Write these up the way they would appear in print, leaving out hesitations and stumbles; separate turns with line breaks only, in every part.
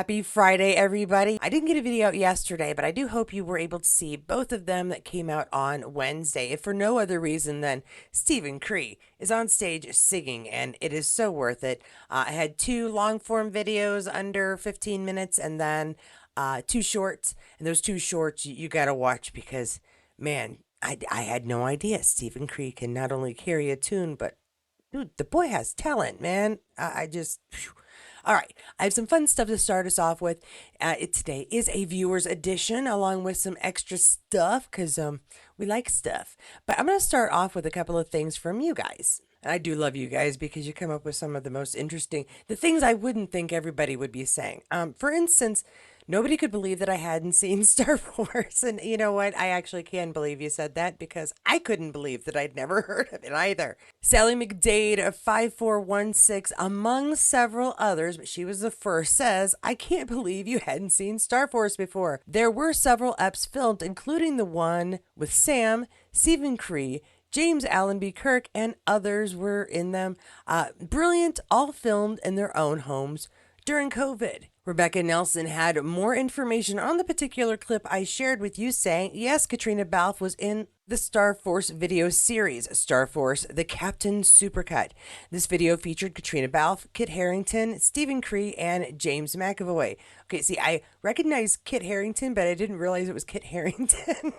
Happy Friday, everybody. I didn't get a video out yesterday, but I do hope you were able to see both of them that came out on Wednesday, if for no other reason than Stephen Cree is on stage singing, and it is so worth it. I had two long form videos under 15 minutes and then two shorts, and those two shorts you got to watch because, man, I had no idea Stephen Cree can not only carry a tune, but dude, the boy has talent, man. I just. Phew. All right, I have some fun stuff to start us off with. Today is a viewer's edition along with some extra stuff because we like stuff. But I'm going to start off with a couple of things from you guys. And I do love you guys because you come up with some of the most interesting, the things I wouldn't think everybody would be saying. For instance, nobody could believe that I hadn't seen Star Wars. And you know what? I actually can believe you said that because I couldn't believe that I'd never heard of it either. Sally McDade of 5416, among several others, but she was the first, says, I can't believe you hadn't seen Star Wars before. There were several eps filmed, including the one with Sam, Stephen Cree, James Allenby Kirk, and others were in them. Brilliant, all filmed in their own homes during COVID. Rebecca Nelson had more information on the particular clip I shared with you, saying, yes, Caitriona Balfe was in the Star Force video series, Star Force, the Captain Supercut. This video featured Caitriona Balfe, Kit Harington, Stephen Cree, and James McAvoy. Okay, see, I recognized Kit Harington, but I didn't realize it was Kit Harington.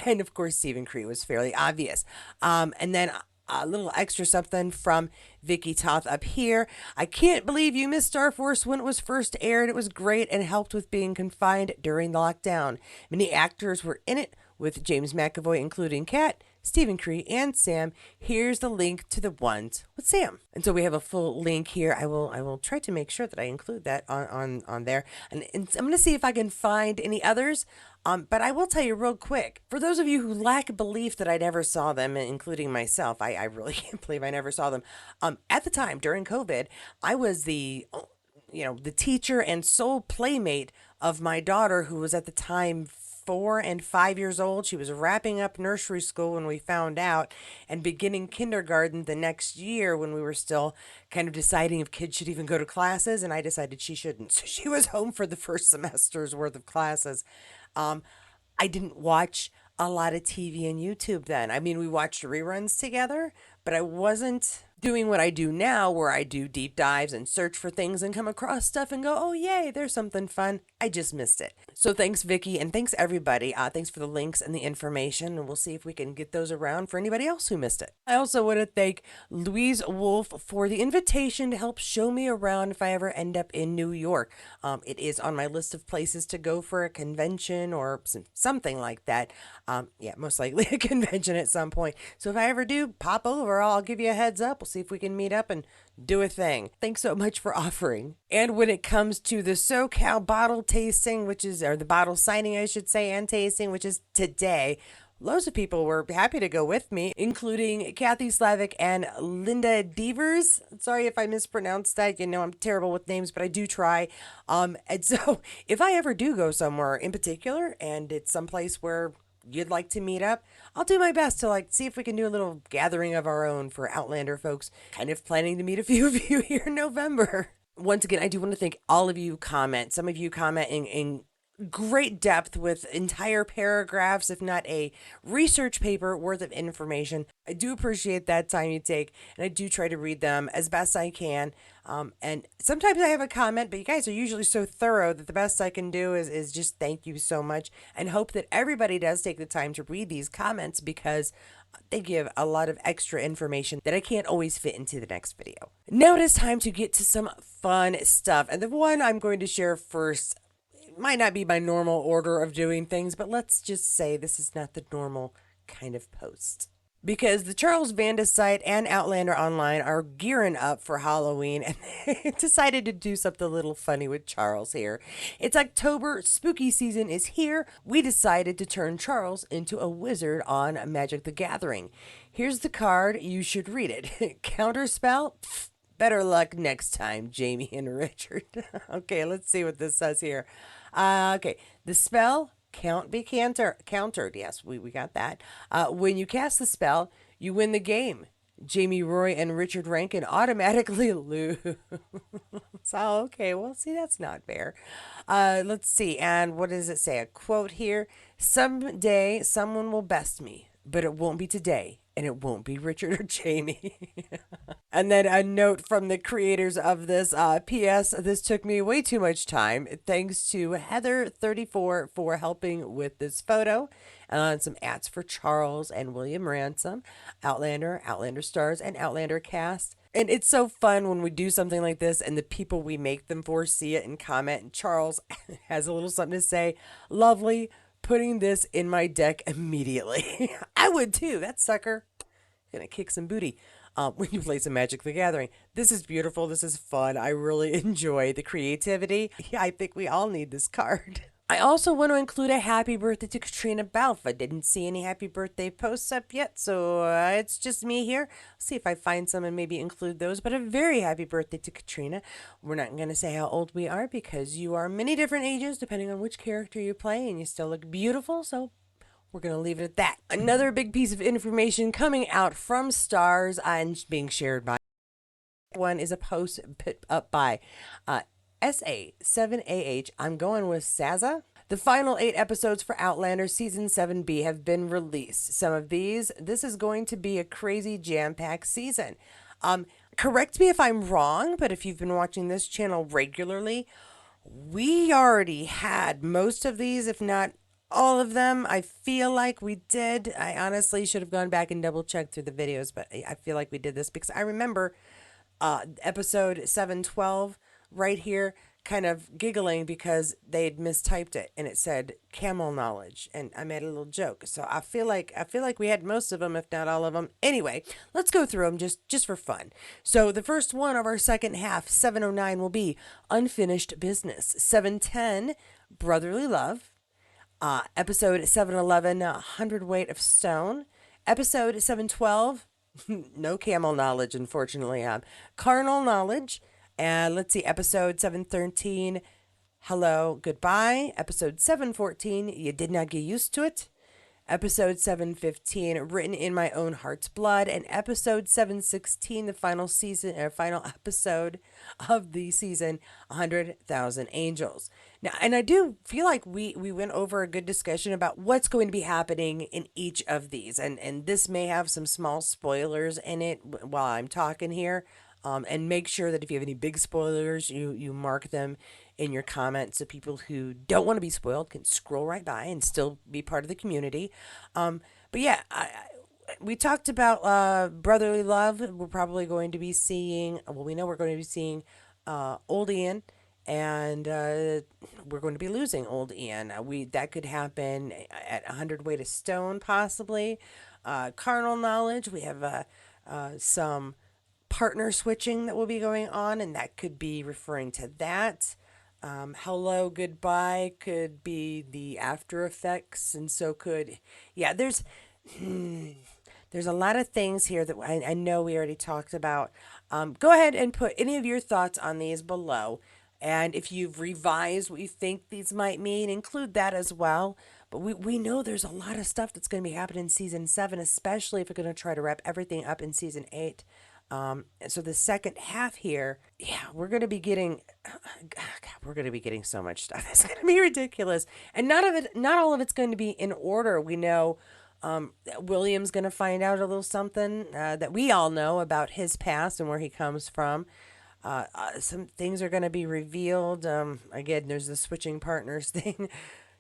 And of course, Stephen Cree was fairly obvious. And then a little extra something from Vicky Toth up here. I can't believe you missed Star Force when it was first aired. It was great and helped with being confined during the lockdown. Many actors were in it, with James McAvoy including Kat, Stephen Cree, and Sam. Here's the link to the ones with Sam. And so we have a full link here. I will try to make sure that I include that on there. And I'm going to see if I can find any others. But I will tell you real quick, for those of you who lack belief that I never saw them, including myself, I really can't believe I never saw them. At the time, during COVID, I was the teacher and sole playmate of my daughter, who was at the time 4 and 5 years old. She was wrapping up nursery school when we found out and beginning kindergarten the next year when we were still kind of deciding if kids should even go to classes, and I decided she shouldn't. So she was home for the first semester's worth of classes. I didn't watch a lot of TV and YouTube then. I mean, we watched reruns together, but I wasn't doing what I do now, where I do deep dives and search for things and come across stuff and go, oh, yay, there's something fun. I just missed it. So thanks, Vicky, and thanks, everybody. Thanks for the links and the information, and we'll see if we can get those around for anybody else who missed it. I also want to thank Louise Wolf for the invitation to help show me around if I ever end up in New York. It is on my list of places to go for a convention or something like that. Most likely a convention at some point. So if I ever do pop over, I'll give you a heads up. We'll see if we can meet up and do a thing. Thanks so much for offering. And when it comes to the SoCal bottle tasting, or the bottle signing, I should say, and tasting, which is today, loads of people were happy to go with me, including Kathy Slavic and Linda Devers. Sorry if I mispronounced that. I'm terrible with names, but I do try. And so if I ever do go somewhere in particular, and it's someplace where you'd like to meet up, I'll do my best to see if we can do a little gathering of our own for Outlander folks. Kind of planning to meet a few of you here in November. Once again, I do want to thank all of you comment. Some of you comment in great depth with entire paragraphs, if not a research paper worth of information. I do appreciate that time you take, and I do try to read them as best I can. And sometimes I have a comment, but you guys are usually so thorough that the best I can do is just thank you so much and hope that everybody does take the time to read these comments, because they give a lot of extra information that I can't always fit into the next video. Now it is time to get to some fun stuff. And the one I'm going to share first might not be my normal order of doing things, but let's just say this is not the normal kind of post. Because the Charles Vanda site and Outlander Online are gearing up for Halloween, and they decided to do something a little funny with Charles here. It's October, spooky season is here. We decided to turn Charles into a wizard on Magic the Gathering. Here's the card, you should read it. Counterspell? Pfft, better luck next time, Jamie and Richard. Okay, let's see what this says here. Okay, the spell can't be countered. Yes, we got that. When you cast the spell, you win the game. Jamie Roy and Richard Rankin automatically lose. So, okay, well, see, that's not fair. Let's see. And what does it say? A quote here: someday someone will best me, but it won't be today. And it won't be Richard or Jamie. And then a note from the creators of this P.S. This took me way too much time. Thanks to Heather34 for helping with this photo. And some ads for Charles and William Ransom, Outlander, Outlander stars, and Outlander cast. And it's so fun when we do something like this and the people we make them for see it and comment. And Charles has a little something to say. Lovely. Putting this in my deck immediately. I would too. That sucker. Gonna kick some booty when you play some Magic the Gathering. This is beautiful. This is fun. I really enjoy the creativity. Yeah, I think we all need this card. I also want to include a happy birthday to Caitriona Balfe. I didn't see any happy birthday posts up yet, so it's just me here. I'll see if I find some and maybe include those. But a very happy birthday to Caitriona. We're not going to say how old we are because you are many different ages depending on which character you play, and you still look beautiful, so we're going to leave it at that. Another big piece of information coming out from Stars and being shared by one is a post put up by SA7AH. I'm going with Saza. The final 8 episodes for Outlander Season 7B have been released. Some of this is going to be a crazy jam-packed season. Correct me if I'm wrong, but if you've been watching this channel regularly, we already had most of these, if not all of them. I feel like we did. I honestly should have gone back and double checked through the videos, but I feel like we did this because I remember episode 712 right here kind of giggling because they'd mistyped it and it said camel knowledge, and I made a little joke. So I feel like we had most of them, if not all of them. Anyway, let's go through them just for fun. So the first one of our second half, 709, will be Unfinished Business. 710, Brotherly Love. Episode 711, 100 Weight of Stone. Episode 712, no camel knowledge, unfortunately. Carnal Knowledge. And let's see, episode 713, Hello, Goodbye. Episode 714, You Did Not Get Used to It. Episode 715, Written in My Own Heart's Blood. And episode 716, the final episode of the season, 100,000 Angels. Now, and I do feel like we went over a good discussion about what's going to be happening in each of these. And this may have some small spoilers in it while I'm talking here. And make sure that if you have any big spoilers, you mark them in your comments so people who don't want to be spoiled can scroll right by and still be part of the community. But yeah, we talked about Brotherly Love. We're probably going to be seeing, well, we know we're going to be seeing Old Ian, and we're going to be losing Old Ian. That could happen at 100 Weight of Stone, possibly. Carnal Knowledge, we have some partner switching that will be going on, and that could be referring to that. Hello, Goodbye could be the after effects, and so could, yeah, there's a lot of things here that I know we already talked about. Go ahead and put any of your thoughts on these below, and if you've revised what you think these might mean, include that as well. But we know there's a lot of stuff that's going to be happening in season 7, especially if we're going to try to wrap everything up in season 8. So the second half here, yeah, we're going to be getting so much stuff. It's going to be ridiculous. And not all of it's going to be in order. We know William's going to find out a little something that we all know about his past and where he comes from. Some things are going to be revealed. Again, there's the switching partners thing.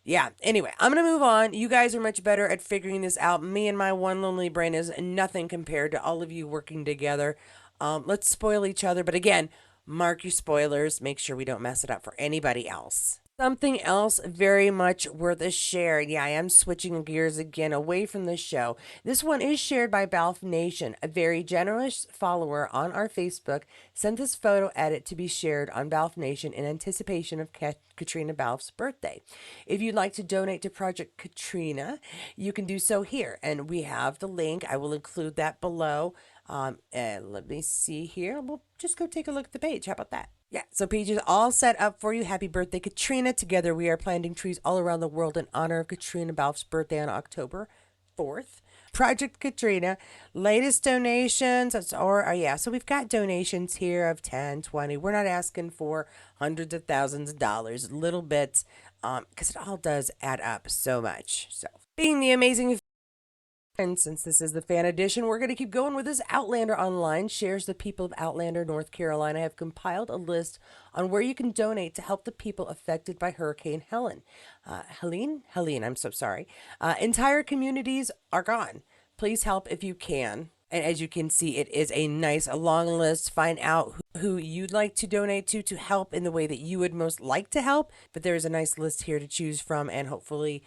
Yeah, anyway, I'm going to move on. You guys are much better at figuring this out. Me and my one lonely brain is nothing compared to all of you working together. Let's spoil each other. But again, mark your spoilers. Make sure we don't mess it up for anybody else. Something else very much worth a share. Yeah, I am switching gears again away from the show. This one is shared by Balfe Nation. A very generous follower on our Facebook sent this photo edit to be shared on Balfe Nation in anticipation of Caitriona Balfe's birthday. If you'd like to donate to Project Caitriona, you can do so here. And we have the link. I will include that below. And let me see here. We'll just go take a look at the page. How about that? Yeah, so page is all set up for you. Happy birthday, Caitriona. Together we are planting trees all around the world in honor of Caitriona Balfe's birthday on October 4th. Project Caitriona, latest donations, yeah, so we've got donations here of 10, 20. We're not asking for hundreds of thousands of dollars, little bits, because it all does add up so much. So, being the amazing. And since this is the fan edition, we're going to keep going with this. Outlander Online shares the people of Outlander, North Carolina have compiled a list on where you can donate to help the people affected by Hurricane Helen. Helene, I'm so sorry. Entire communities are gone. Please help if you can. And as you can see, it is a nice long list. Find out who you'd like to donate to help in the way that you would most like to help. But there is a nice list here to choose from, and hopefully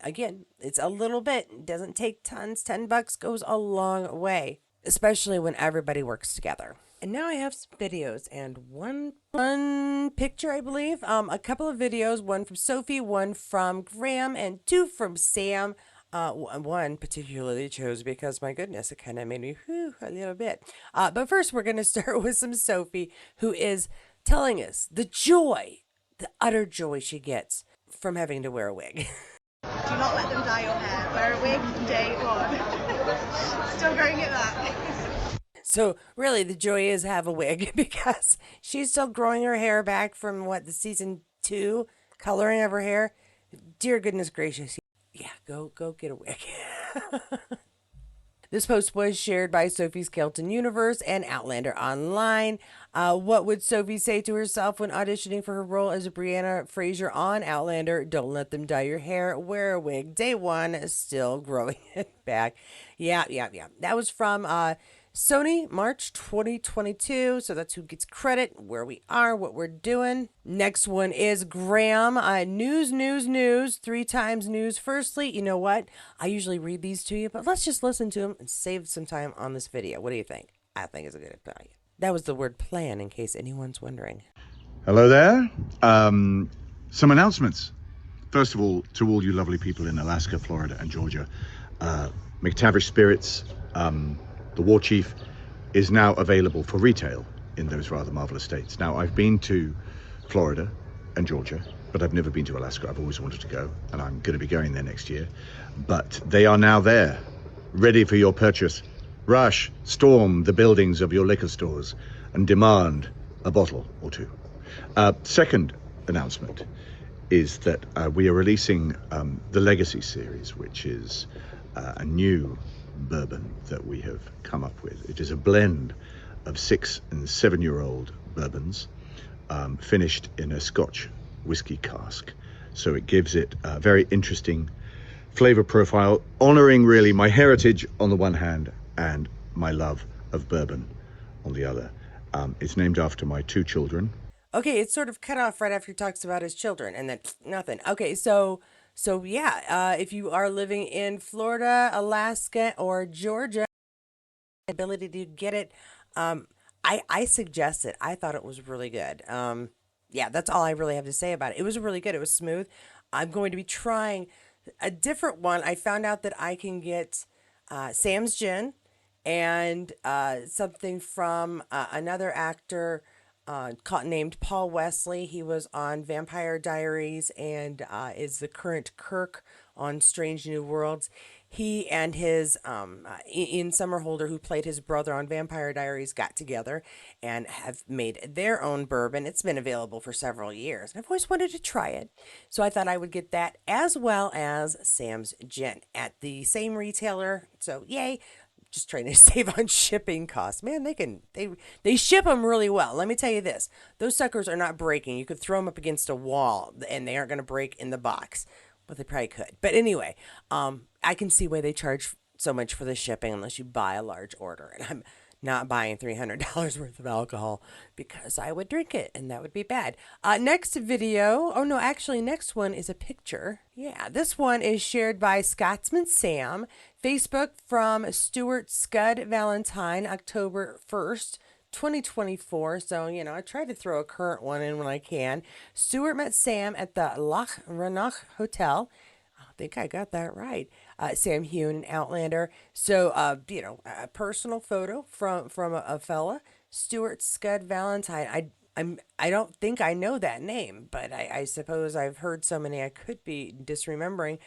again, it's a little bit. It doesn't take tons. $10 goes a long way, especially when everybody works together. And now I have some videos and one picture, I believe. A couple of videos, one from Sophie, one from Graham, and two from Sam. One particularly chose because, my goodness, it kind of made me a little bit. But first, we're going to start with some Sophie, who is telling us the joy, the utter joy she gets from having to wear a wig.
Do not let them dye your hair. Wear a wig from day one. Still growing it back.
So really the joy is have a wig because she's still growing her hair back from the season 2 coloring of her hair. Dear goodness gracious. Yeah, go get a wig. This post was shared by Sophie Skelton Universe and Outlander Online. What would Sophie say to herself when auditioning for her role as Brianna Fraser on Outlander? Don't let them dye your hair. Wear a wig. Day 1, still growing it back. Yeah. That was from Sony, March 2022. So that's who gets credit, where we are, what we're doing. Next one is Graham. News. 3 times news. Firstly, you know what? I usually read these to you, but let's just listen to them and save some time on this video. What do you think? I think it's a good idea. That was the word plan, in case anyone's wondering.
Hello there. Some announcements. First of all, to all you lovely people in Alaska, Florida, and Georgia, McTavish Spirits, the War Chief, is now available for retail in those rather marvelous states. Now, I've been to Florida and Georgia, but I've never been to Alaska. I've always wanted to go, and I'm going to be going there next year. But they are now there, ready for your purchase. Rush, storm the buildings of your liquor stores and demand a bottle or two. Second announcement is that we are releasing the Legacy series, which is a new bourbon that we have come up with. It is a blend of 6 and 7-year-old bourbons finished in a Scotch whiskey cask. So it gives it a very interesting flavor profile, honoring really my heritage on the one hand and my love of bourbon on the other. It's named after my 2 children.
Okay, it's sort of cut off right after he talks about his children, and then nothing. Okay, so yeah, if you are living in Florida, Alaska, or Georgia, ability to get it, I suggest it. I thought it was really good. Yeah, that's all I really have to say about it. It was really good. It was smooth. I'm going to be trying a different one. I found out that I can get Sam's Gin and something from another actor named Paul Wesley. He was on Vampire Diaries and is the current Kirk on Strange New Worlds. He and his Ian Somerhalder, who played his brother on Vampire Diaries, got together and have made their own bourbon. It's been available for several years. I've always wanted to try it, so I thought I would get that as well as Sam's Gin at the same retailer. So yay! Just trying to save on shipping costs. Man, they ship them really well. Let me tell you this. Those suckers are not breaking. You could throw them up against a wall and they aren't going to break in the box. Well, they probably could. But anyway, I can see why they charge so much for the shipping unless you buy a large order. And I'm not buying $300 worth of alcohol because I would drink it and that would be bad. Next video. Oh, no, actually, next one is a picture. Yeah, this one is shared by Scotsman Sam. Facebook from Stuart Scud Valentine, October 1st. 2024. So, I try to throw a current one in when I can. Stuart met Sam at the Loch Rannoch Hotel. I think I got that right. Sam Heughan, an Outlander. So, a personal photo from a fella, Stuart Scud Valentine. I don't think I know that name, but I suppose I've heard so many I could be disremembering.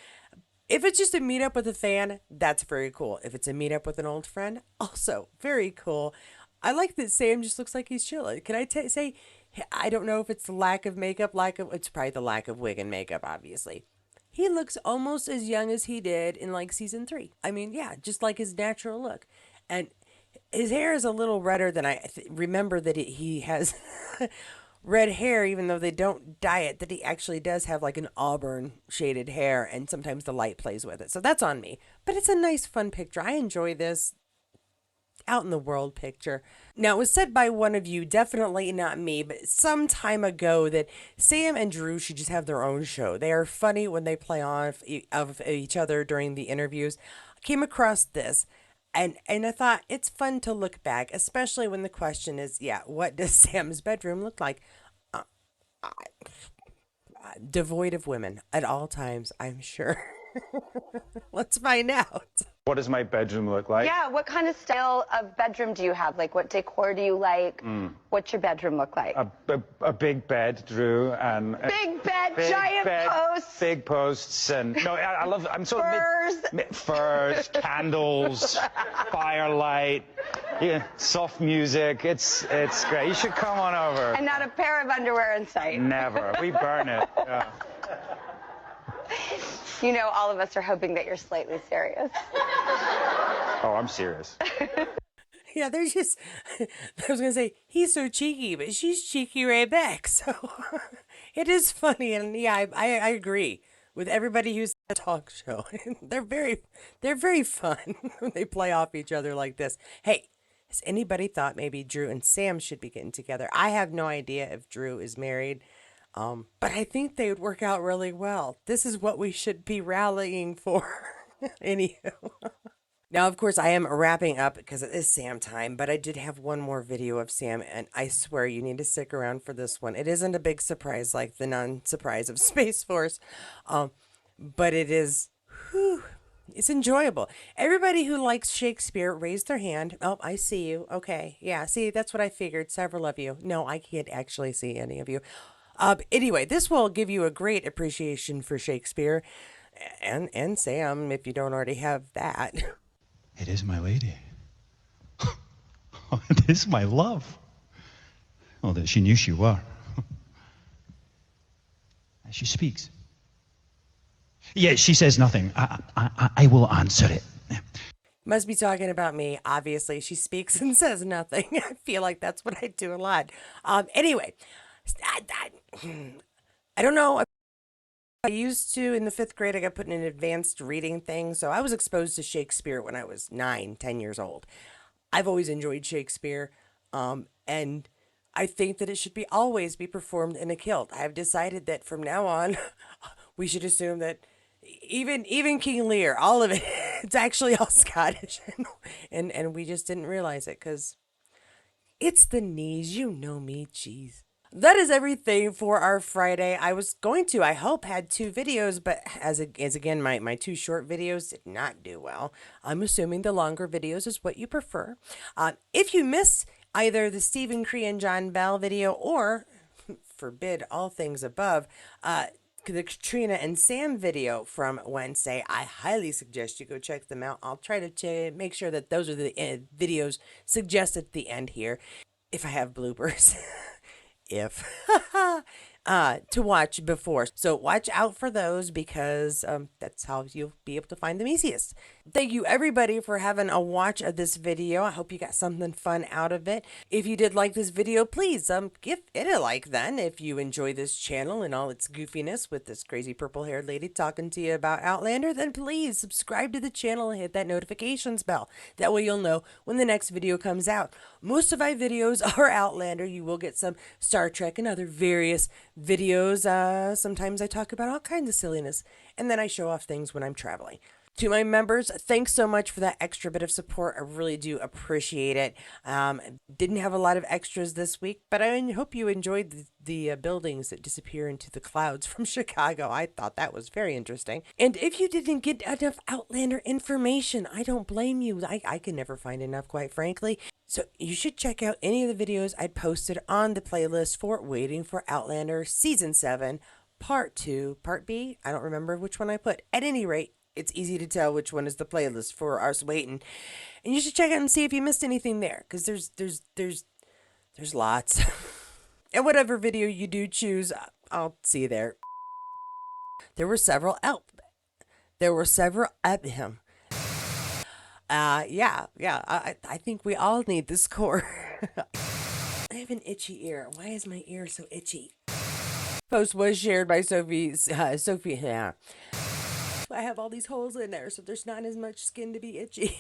If it's just a meetup with a fan, that's very cool. If it's a meetup with an old friend, also very cool. I like that Sam just looks like he's chilling. Can I say, I don't know if it's the lack of makeup, it's probably the lack of wig and makeup, obviously. He looks almost as young as he did in like season 3. I mean, yeah, just like his natural look. And his hair is a little redder than remember that he has red hair, even though they don't dye it, that he actually does have like an auburn shaded hair, and sometimes the light plays with it. So that's on me. But it's a nice, fun picture. I enjoy this out in the world picture. Now, it was said by one of you, definitely not me, but some time ago, that Sam and Drew should just have their own show. They are funny when they play off of each other during the interviews. I came across this, and I thought it's fun to look back, especially when the question is, yeah, what does Sam's bedroom look like? Uh, Devoid of women at all times, I'm sure. Let's find out.
What does my bedroom look like?
Yeah, what kind of style of bedroom do you have? Like, what decor do you like? What's your bedroom look like?
A big bed, Drew, and
Big bed, giant posts.
big posts, and no, I love. I'm sort
Furs.
of furs, candles, firelight, yeah, soft music. It's great. You should come on over.
And not a pair of underwear in sight.
Never. We burn it. Yeah.
You know, all of us are hoping that you're slightly serious.
Oh, I'm serious.
Yeah, they're just, I was going to say, he's so cheeky, but she's cheeky right back. So it is funny. And yeah, I agree with everybody who's at a talk show. they're very fun when they play off each other like this. Hey, has anybody thought maybe Drew and Sam should be getting together? I have no idea if Drew is married. But I think they would work out really well. This is what we should be rallying for. Anywho. Now, of course, I am wrapping up because it is Sam time, but I did have one more video of Sam, and I swear you need to stick around for this one. It isn't a big surprise like the non-surprise of Space Force, but it is, it's enjoyable. Everybody who likes Shakespeare, raise their hand. Oh, I see you. Okay. Yeah, see, that's what I figured. Several of you. No, I can't actually see any of you. Anyway, this will give you a great appreciation for Shakespeare and Sam if you don't already have that.
It is my lady. It is my love. Oh, that she knew she were. She speaks. Yet she says nothing. I will answer it.
Must be talking about me. Obviously, she speaks and says nothing. I feel like that's what I do a lot. Anyway, I don't know. I used to, in the 5th grade, I got put in an advanced reading thing. So I was exposed to Shakespeare when I was 9, 10 years old. I've always enjoyed Shakespeare. And I think that it should always be performed in a kilt. I have decided that from now on, we should assume that even King Lear, all of it, it's actually all Scottish. And we just didn't realize it because it's the knees. You know me, jeez. That is everything for our Friday. I was going to, I hope, had 2 videos, but as again, my 2 short videos did not do well. I'm assuming the longer videos is what you prefer. If you missed either the Stephen Cree and John Bell video or, forbid all things above, the Caitriona and Sam video from Wednesday, I highly suggest you go check them out. I'll try to make sure that those are the videos suggested at the end here, if I have bloopers. To watch before. So watch out for those because that's how you'll be able to find them easiest. Thank you everybody for having a watch of this video. I hope you got something fun out of it. If you did like this video, please give it a like then. If you enjoy this channel and all its goofiness with this crazy purple haired lady talking to you about Outlander, then please subscribe to the channel and hit that notifications bell. That way you'll know when the next video comes out. Most of my videos are Outlander. You will get some Star Trek and other various videos. Sometimes I talk about all kinds of silliness, and then I show off things when I'm traveling. To my members, thanks so much for that extra bit of support. I really do appreciate it. Didn't have a lot of extras this week, but I hope you enjoyed the buildings that disappear into the clouds from Chicago. I thought that was very interesting. And if you didn't get enough Outlander information, I don't blame you. I can never find enough, quite frankly. So you should check out any of the videos I'd posted on the playlist for Waiting for Outlander Season 7, Part 2, Part B. I don't remember which one I put. At any rate, it's easy to tell which one is the playlist for us waiting. And you should check out and see if you missed anything there, because there's lots. And whatever video you do choose, I'll see you there. There were several at him. Yeah. I think we all need the score. I have an itchy ear. Why is my ear so itchy? Post was shared by Sophie. Yeah. I have all these holes in there, so there's not as much skin to be itchy.